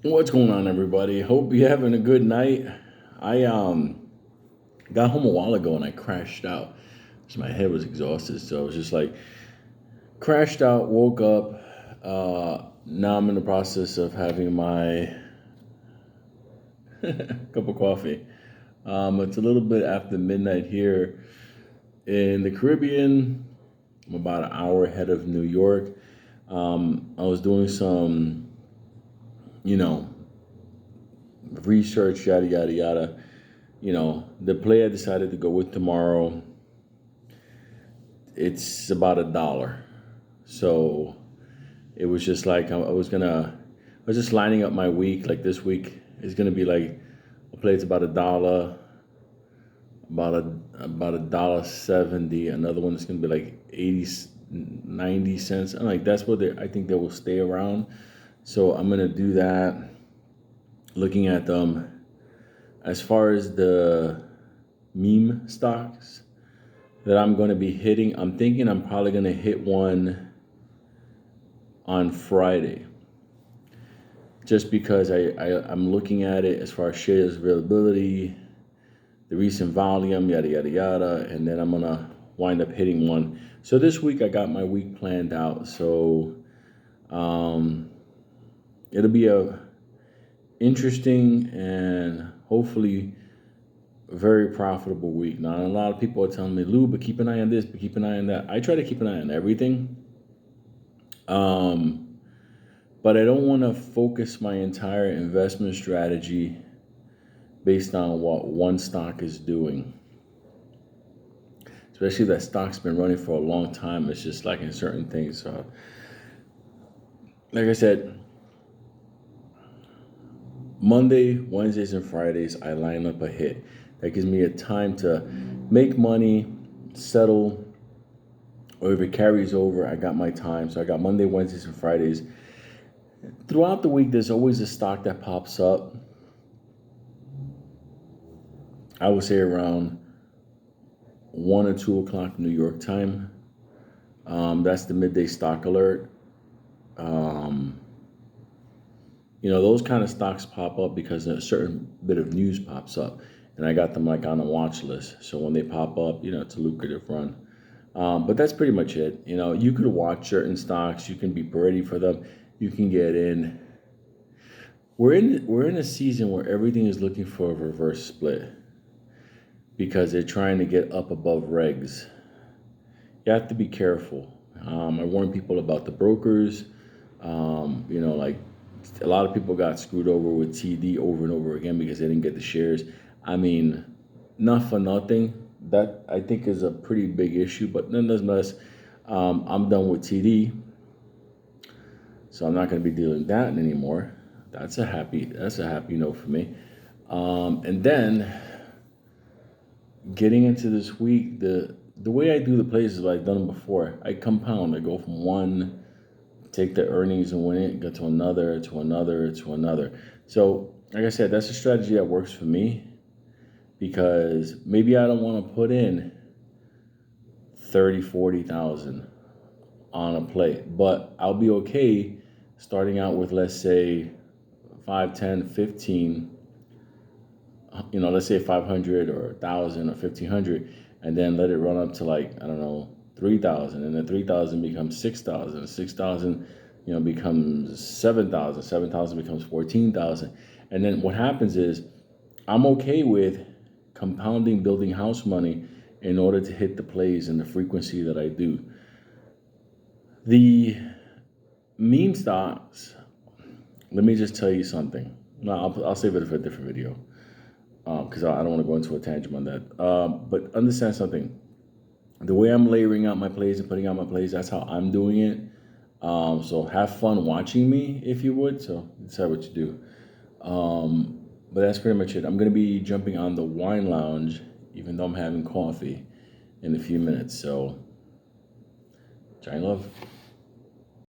What's going on, everybody? Hope you're having a good night. I got home a while ago and I crashed out because my head was exhausted. So I was just like crashed out, woke up. Now I'm in the process of having my cup of coffee. It's a little bit after midnight here in the Caribbean. I'm about an hour ahead of New York. I was doing some, you know, research, yada yada yada. The play I decided to go with tomorrow, it's about $1. So it was just like I was just lining up my week. Like this week is gonna be like a play. It's about $1, about $1.70. Another one is gonna be like 80, 90 cents. I'm like that's what I think they will stay around. So I'm gonna do that. Looking at them as far as the meme stocks that I'm going to be hitting. I'm thinking I'm probably going to hit one on Friday, just because I'm looking at it as far as shares availability, the recent volume, yada yada yada, and then I'm gonna wind up hitting one. So this week I got my week planned out. So it'll be a interesting and hopefully very profitable week. Now, a lot of people are telling me, Lou, but keep an eye on this, but keep an eye on that. I try to keep an eye on everything. But I don't want to focus my entire investment strategy based on what one stock is doing. Especially that stock's been running for a long time. It's just like in certain things. So, like I said, Monday, Wednesdays, and Fridays, I line up a hit. That gives me a time to make money, settle, or if it carries over, I got my time. So I got Monday, Wednesdays, and Fridays. Throughout the week, there's always a stock that pops up. I would say around 1 or 2 o'clock New York time. That's the midday stock alert. Those kind of stocks pop up because a certain bit of news pops up. And I got them like on a watch list. So when they pop up, it's a lucrative run. But that's pretty much it. You could watch certain stocks. You can be ready for them. You can get in. We're in a season where everything is looking for a reverse split because they're trying to get up above regs. You have to be careful. I warn people about the brokers. Like a lot of people got screwed over with TD over and over again because they didn't get the shares. I mean, not for nothing. That I think is a pretty big issue, but nonetheless, I'm done with TD, so I'm not going to be dealing that anymore. That's a happy note for me. And then getting into this week, the way I do the plays is like I've done them before. I compound. I go from one, take the earnings and win it, go to another, to another, to another. So, like I said, that's a strategy that works for me because maybe I don't want to put in 30, 40,000 on a play, but I'll be okay starting out with, let's say, 5, 10, 15, let's say 500 or 1,000 or 1,500, and then let it run up to like, I don't know, 3,000, and then 3,000 becomes 6,000, 6,000, becomes 7,000, 7,000 becomes 14,000. And then what happens is I'm okay with compounding, building house money in order to hit the plays and the frequency that I do. The meme stocks, let me just tell you something. No, I'll save it for a different video because I don't want to go into a tangent on that. But understand something. The way I'm layering out my plays and putting out my plays, that's how I'm doing it. So have fun watching me if you would. So decide what you do. But that's pretty much it. I'm going to be jumping on the wine lounge, even though I'm having coffee in a few minutes. So, giant love.